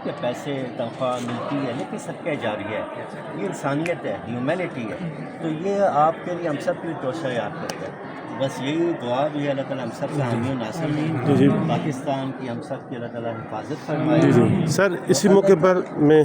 کہ پیسے تنخواہ ملتی ہے لیکن صدقہ جاریہ ہے، یہ انسانیت ہے، ہیومینٹی ہے، تو یہ آپ کے لیے ہم سب کی توسع یاد کرتا ہے. بس یہی دعا بھی ہے اللہ تعالیٰ ہم سب کا حامی و ناصر جی. ہو، پاکستان کی ہم سب کی اللہ تعالیٰ حفاظت فرمائے. جی سر، اسی موقع پر میں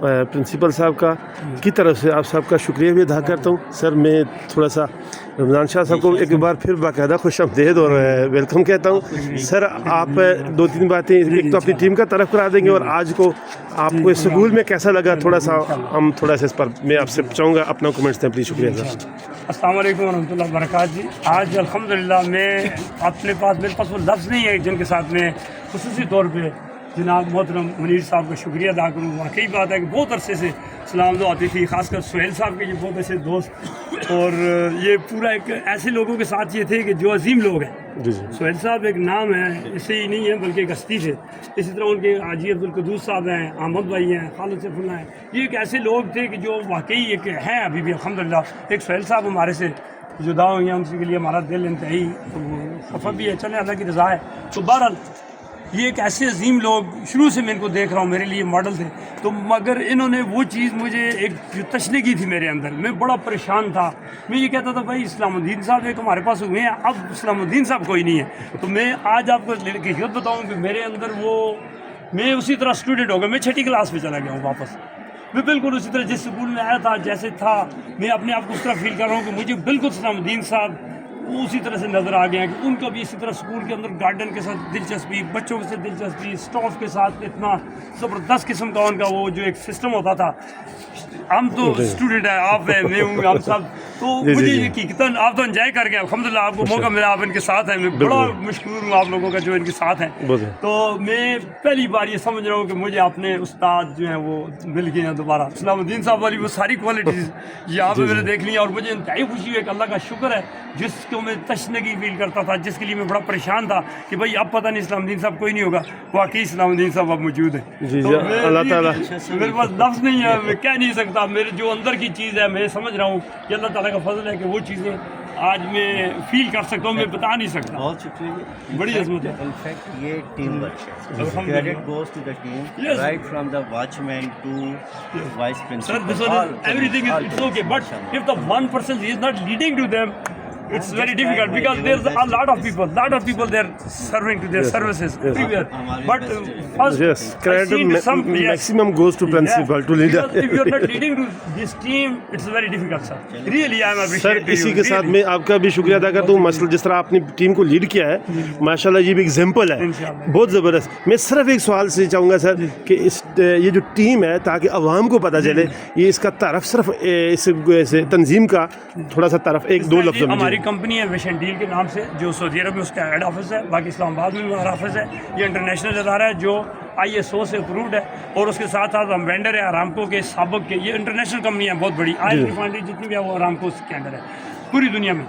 پرنسپل صاحب کی طرف سے آپ سب کا شکریہ بھی ادا کرتا ہوں. سر میں تھوڑا سا رمضان شاہ صاحب کو ایک بار پھر باقاعدہ خوش آمدید اور ویلکم کہتا ہوں. سر آپ دو تین باتیں ایک تو اپنی ٹیم کا طرف کرا دیں گے، اور آج کو آپ کو اس اسکول میں کیسا لگا تھوڑا سا ہم تھوڑا سا اس پر میں آپ سے چاہوں گا اپنا کمنٹس دیں پلیز. شکریہ سر. السلام علیکم ورحمۃ اللہ وبرکاتہ. جی آج الحمدللہ میں اپنے پاس میرے پاس وہ لفظ نہیں ہے جن کے ساتھ میں خصوصی طور پہ جناب محترم منیر صاحب کا شکریہ ادا کروں. واقعی بات ہے کہ بہت عرصے سے سلام دعا آتی تھی، خاص کر سہیل صاحب کے یہ بہت ایسے دوست، اور یہ پورا ایک ایسے لوگوں کے ساتھ یہ تھے کہ جو عظیم لوگ ہیں. جی سہیل صاحب ایک نام ہے، اسے ہی نہیں ہے بلکہ ایک ہستی تھے. اسی طرح ان کے حاجی عبدالقدوس صاحب ہیں، احمد بھائی ہیں، خالد سیف اللہ ہیں. یہ ایک ایسے لوگ تھے کہ جو واقعی ایک ہیں ابھی بھی الحمدللہ. ایک سہیل صاحب ہمارے سے جدا ہوئی ہیں، ان کے لیے ہمارا دل انتہائی خفا بھی ہے. چلیں اللہ کی رضا ہے. تو بہرحال یہ ایک ایسے عظیم لوگ شروع سے میں ان کو دیکھ رہا ہوں، میرے لیے ماڈل تھے. تو مگر انہوں نے وہ چیز مجھے ایک جو تشنگی تھی میرے اندر، میں بڑا پریشان تھا. میں یہ کہتا تھا بھائی اسلام الدین صاحب ایک ہمارے پاس ہوئے ہیں، اب اسلام الدین صاحب کوئی نہیں ہے. تو میں آج آپ کو حقیقت بتاؤں کہ میرے اندر میں اسی طرح اسٹوڈنٹ ہو گیا. میں 6ٹھی کلاس میں چلا گیا ہوں واپس. میں بالکل اسی طرح جس اسکول میں آیا تھا جیسے تھا، میں اپنے آپ کو اس طرح فیل کر رہا ہوں کہ مجھے بالکل اسلام الدین صاحب اسی طرح سے نظر آ گیا ہیں کہ ان کو بھی اسی طرح اسکول کے اندر گارڈن کے ساتھ دلچسپی، بچوں سے دلچسپی، اسٹاف کے ساتھ اتنا زبردست قسم کا ان کا وہ جو ایک سسٹم ہوتا تھا. ہم تو اسٹوڈنٹ ہیں، آپ ہیں، میں ہوں، ہم سب. تو مجھے حقیقتاً آپ تو انجوائے کر گئے الحمدللہ. آپ کو موقع ملا، آپ ان کے ساتھ ہیں. میں بڑا مشکور ہوں آپ لوگوں کا جو ان کے ساتھ ہیں. تو میں پہلی بار یہ سمجھ رہا ہوں کہ مجھے اپنے استاد جو ہیں وہ مل گئے ہیں دوبارہ. اسلام الدین صاحب والی وہ ساری کوالٹیز یہاں پہ میں نے دیکھ لی ہیں، اور مجھے انتہائی خوشی ہوئی کہ اللہ کا شکر ہے جس کو میں تشنگی فیل کرتا تھا، جس کے لیے میں بڑا پریشان تھا کہ بھائی اب پتہ نہیں اسلام الدین صاحب کوئی نہیں ہوگا، واقعی اسلام الدین صاحب اب موجود ہیں. تو اللہ تعالیٰ میرے پاس لفظ نہیں ہے، میں کہہ نہیں سکتا. میرے جو اندر کی چیز ہے میں سمجھ رہا ہوں کہ اللہ تعالیٰ کا فضل ہے کہ وہ چیزیں آج میں فیل کر سکتا ہوں، میں بتا نہیں سکتا. بہت شکریہ. بڑی عظمت ہے. انفیکٹ یہ ٹیم ورک ہے. Credit goes to the team right from the watchman to vice Sir, principal. this one is everything is it's okay, but if the one person is not leading to them, it's very difficult because there's a lot of people they're serving to their services everywhere. But first, Yes, I credit see to some maximum goes to principal, to leader. Because if you're not leading to this team, it's very difficult, sir. Really, I am sir appreciating اسی you. کے ساتھ میں آپ کا بھی شکریہ ادا کرتا ہوں. مثلا جس طرح آپ نے ٹیم کو لیڈ کیا ہے ماشاءاللہ یہ بھی ایگزامپل ہے بہت زبردست. میں صرف ایک سوال سے چاہوں گا سر کہ یہ جو ٹیم ہے تاکہ عوام کو پتہ چلے یہ اس کا تعارف صرف اس تنظیم کا تھوڑا سا تعارف ایک دو لفظ میں. ہماری کمپنی ہے ویشن ڈیل کے نام سے جو سعودی عرب میں اس کا ہیڈ آفس ہے، باقی اسلام آباد میں بھی ہمارا آفس ہے. یہ انٹرنیشنل ادارہ ہے جو ISO سے اپروڈ ہے، اور اس کے ساتھ ساتھ ہم وینڈر ہے ارامکو کے سابق کے. یہ انٹرنیشنل کمپنی ہے بہت بڑی، آئل ریفائنری جتنی بھی ہے وہ ارامکو کے انڈر ہے پوری دنیا میں.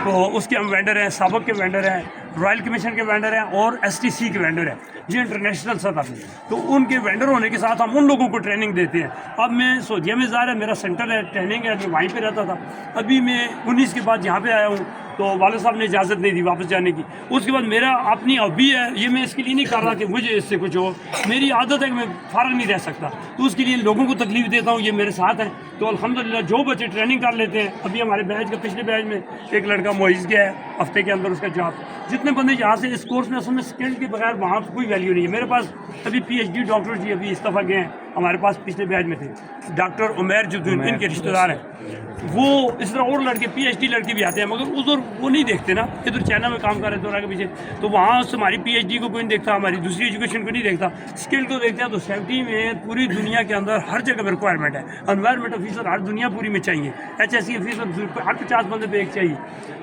تو اس کے ہم وینڈر ہیں، سابق کے وینڈر ہیں، رائل کمیشن کے وینڈر ہیں، اور STC کے وینڈر ہیں. یہ انٹرنیشنل سطح پہ. تو ان کے وینڈر ہونے کے ساتھ ہم ان لوگوں کو ٹریننگ دیتے ہیں. اب میں سعودیہ میں ظاہر ہے میرا سینٹر ہے، ٹریننگ ہے، میں وہیں پہ رہتا تھا. ابھی میں 19 کے بعد یہاں پہ آیا ہوں تو والد صاحب نے اجازت نہیں دی واپس جانے کی. اس کے بعد میرا اپنی ہابی ہے، یہ میں اس کے لیے نہیں کر رہا کہ مجھے اس سے کچھ ہو، میری عادت ہے کہ میں فارغ نہیں رہ سکتا. تو اس کے لیے لوگوں کو تکلیف دیتا ہوں، یہ میرے ساتھ ہیں. تو الحمدللہ جو بچے ٹریننگ کر لیتے ہیں، ابھی ہمارے بیچ کا پچھلے بیچ میں ایک لڑکا معیز گیا ہے ہفتے کے اندر، اس کا جاب. جتنے بندے یہاں سے اس کورس میں اصل میں اسکل کے بغیر وہاں کوئی ویلیو نہیں ہے. میرے پاس ابھی PhD ڈاکٹر جی ابھی استعفیٰ گئے ہیں، ہمارے پاس پچھلے بیچ میں تھے ڈاکٹر عمیر جدون، ان کے رشتہ دار ہیں. وہ اس طرح اور لڑکے PhD لڑکے بھی آتے ہیں، مگر ادھر وہ نہیں دیکھتے نا. ادھر چائنا میں کام کر رہے تھے کے پیچھے، تو وہاں سے ہماری PhD کو کوئی نہیں دیکھتا، ہماری دوسری ایجوکیشن کو نہیں دیکھتا، اسکل کو دیکھتے ہیں. تو سیفٹی میں پوری دنیا کے اندر ہر جگہ میں ریکوائرمنٹ ہے. انوائرمنٹ آفیسر ہر دنیا پوری میں چاہیے، HSE آفیسر ہر 50 بندے پہ ایک چاہیے.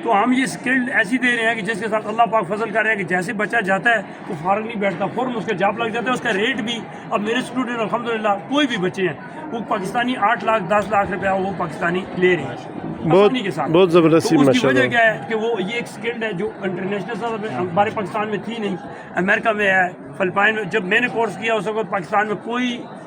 تو ہم یہ اسکل ایسی دے رہے ہیں کہ جس کے ساتھ اللہ پاک فضل کر رہے ہیں کہ جیسے بچہ جاتا ہے وہ فارغ نہیں بیٹھتا، فوراً اس کا جاب لگ جاتا ہے. اس کا ریٹ بھی اب میرے اسٹوڈنٹ الحمدللہ کوئی بھی بچے ہیں وہ پاکستانی 8 لاکھ 10 لاکھ روپیہ وہ پاکستانی لے رہے ہیں بہت زبردست. تو اس کی وجہ کیا ہے کہ وہ یہ ایک اسکلڈ ہے جو انٹرنیشنل سطح پہ ہمارے پاکستان میں تھی نہیں. امریکہ میں ہے، فلپائن میں. جب میں نے کورس کیا اس وقت پاکستان میں کوئی